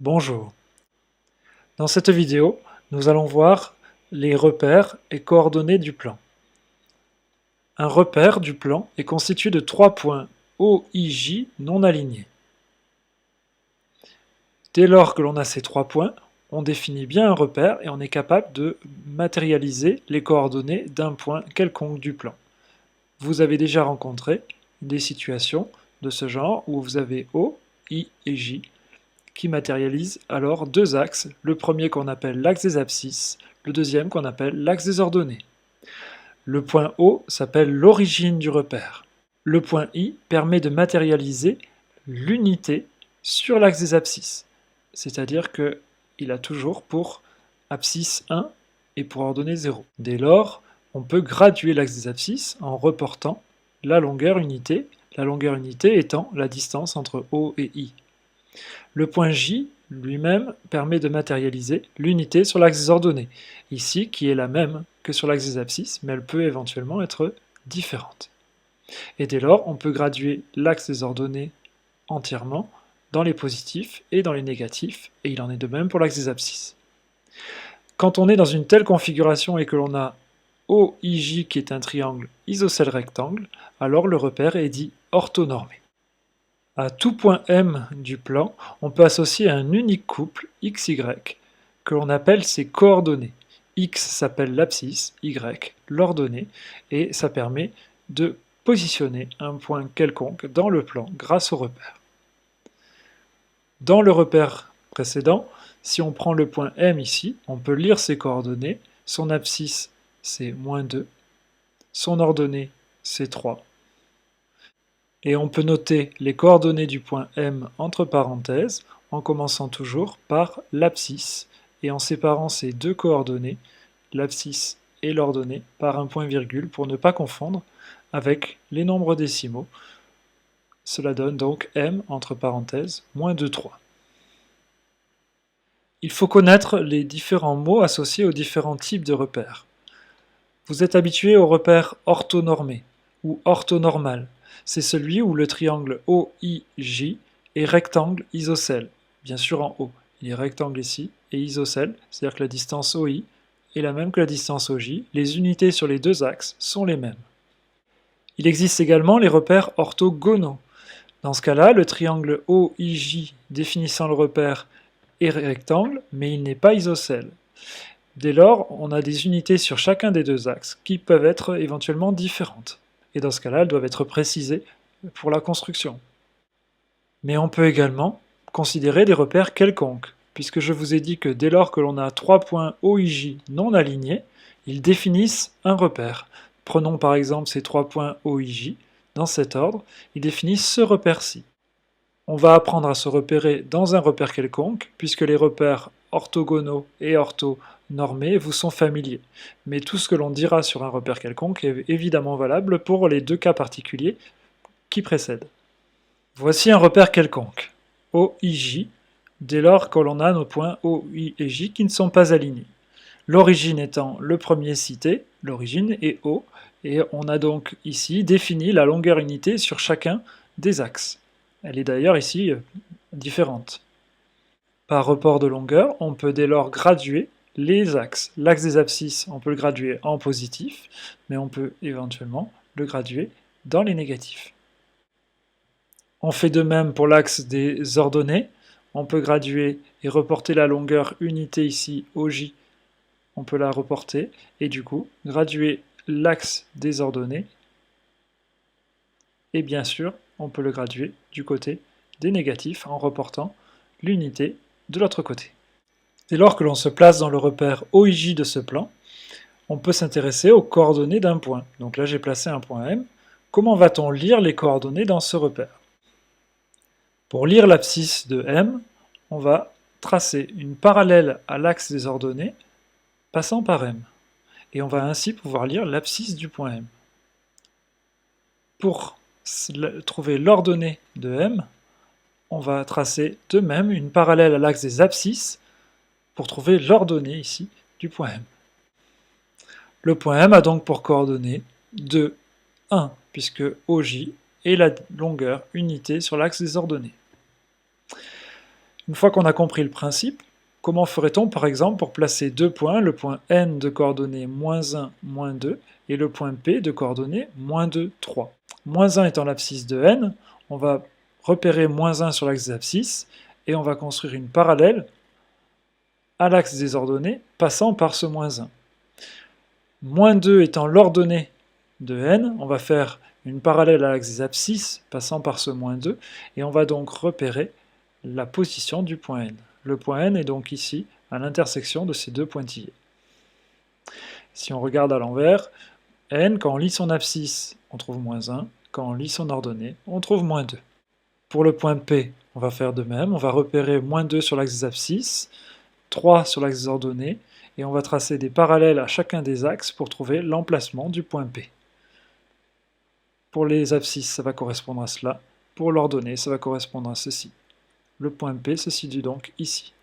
Bonjour. Dans cette vidéo, nous allons voir les repères et coordonnées du plan. Un repère du plan est constitué de 3 points OIJ non alignés. Dès lors que l'on a ces 3 points, on définit bien un repère et on est capable de matérialiser les coordonnées d'un point quelconque du plan. Vous avez déjà rencontré des situations de ce genre où vous avez O, I et J qui matérialise alors deux axes, le premier qu'on appelle l'axe des abscisses, le deuxième qu'on appelle l'axe des ordonnées. Le point O s'appelle l'origine du repère. Le point I permet de matérialiser l'unité sur l'axe des abscisses, c'est-à-dire qu'il a toujours pour abscisse 1 et pour ordonnée 0. Dès lors, on peut graduer l'axe des abscisses en reportant la longueur unité étant la distance entre O et I. Le point J lui-même permet de matérialiser l'unité sur l'axe des ordonnées, ici qui est la même que sur l'axe des abscisses, mais elle peut éventuellement être différente. Et dès lors, on peut graduer l'axe des ordonnées entièrement dans les positifs et dans les négatifs, et il en est de même pour l'axe des abscisses. Quand on est dans une telle configuration et que l'on a OIJ qui est un triangle isocèle rectangle, alors le repère est dit orthonormé. À tout point M du plan, on peut associer un unique couple XY que l'on appelle ses coordonnées. X s'appelle l'abscisse, Y l'ordonnée, et ça permet de positionner un point quelconque dans le plan grâce au repère. Dans le repère précédent, si on prend le point M ici, on peut lire ses coordonnées. Son abscisse, c'est -2. Son ordonnée, c'est 3. Et on peut noter les coordonnées du point M entre parenthèses, en commençant toujours par l'abscisse, et en séparant ces deux coordonnées, l'abscisse et l'ordonnée, par un point-virgule pour ne pas confondre avec les nombres décimaux. Cela donne donc M entre parenthèses, -2, 3. Il faut connaître les différents mots associés aux différents types de repères. Vous êtes habitué au repère orthonormé ou orthonormal. C'est celui où le triangle OIJ est rectangle isocèle, bien sûr en haut. Il est rectangle ici et isocèle, c'est-à-dire que la distance OI est la même que la distance OJ. Les unités sur les deux axes sont les mêmes. Il existe également les repères orthogonaux. Dans ce cas-là, le triangle OIJ définissant le repère est rectangle, mais il n'est pas isocèle. Dès lors, on a des unités sur chacun des deux axes qui peuvent être éventuellement différentes. Et dans ce cas-là, elles doivent être précisées pour la construction. Mais on peut également considérer des repères quelconques, puisque je vous ai dit que dès lors que l'on a 3 points OIJ non alignés, ils définissent un repère. Prenons par exemple ces 3 points OIJ, dans cet ordre, ils définissent ce repère-ci. On va apprendre à se repérer dans un repère quelconque, puisque les repères orthogonaux et orthonormés vous sont familiers. Mais tout ce que l'on dira sur un repère quelconque est évidemment valable pour les deux cas particuliers qui précèdent. Voici un repère quelconque, OIJ, dès lors que l'on a nos points OI et J qui ne sont pas alignés. L'origine étant le premier cité, l'origine est O, et on a donc ici défini la longueur unité sur chacun des axes. Elle est d'ailleurs ici différente. Par report de longueur, on peut dès lors graduer les axes. L'axe des abscisses, on peut le graduer en positif, mais on peut éventuellement le graduer dans les négatifs. On fait de même pour l'axe des ordonnées. On peut graduer et reporter la longueur unité ici, OJ, on peut la reporter, et du coup, graduer l'axe des ordonnées, et bien sûr, on peut le graduer du côté des négatifs en reportant l'unité de l'autre côté. Dès lors que l'on se place dans le repère OIJ de ce plan, on peut s'intéresser aux coordonnées d'un point. Donc là, j'ai placé un point M. Comment va-t-on lire les coordonnées dans ce repère? Pour lire l'abscisse de M, on va tracer une parallèle à l'axe des ordonnées passant par M. Et on va ainsi pouvoir lire l'abscisse du point M. Pour trouver l'ordonnée de M, on va tracer de même une parallèle à l'axe des abscisses pour trouver l'ordonnée ici du point M. Le point M a donc pour coordonnée 2, 1, puisque OJ est la longueur unité sur l'axe des ordonnées. Une fois qu'on a compris le principe, comment ferait-on par exemple pour placer deux points, le point N de coordonnées -1, -2 et le point P de coordonnées -2, 3. -1 étant l'abscisse de N, on va repérer -1 sur l'axe des abscisses et on va construire une parallèle à l'axe des ordonnées passant par ce -1. -2 étant l'ordonnée de N, on va faire une parallèle à l'axe des abscisses passant par ce -2 et on va donc repérer la position du point N. Le point N est donc ici à l'intersection de ces deux pointillés. Si on regarde à l'envers, N, quand on lit son abscisse, on trouve -1, quand on lit son ordonnée, on trouve -2. Pour le point P, on va faire de même, on va repérer -2 sur l'axe des abscisses, 3 sur l'axe des ordonnées, et on va tracer des parallèles à chacun des axes pour trouver l'emplacement du point P. Pour les abscisses, ça va correspondre à cela. Pour l'ordonnée, ça va correspondre à ceci. Le point P se situe donc ici.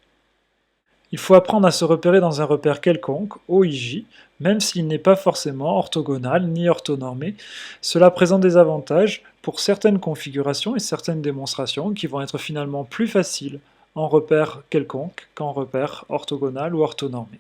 Il faut apprendre à se repérer dans un repère quelconque, OIJ, même s'il n'est pas forcément orthogonal ni orthonormé. Cela présente des avantages pour certaines configurations et certaines démonstrations qui vont être finalement plus faciles en repère quelconque qu'en repère orthogonal ou orthonormé.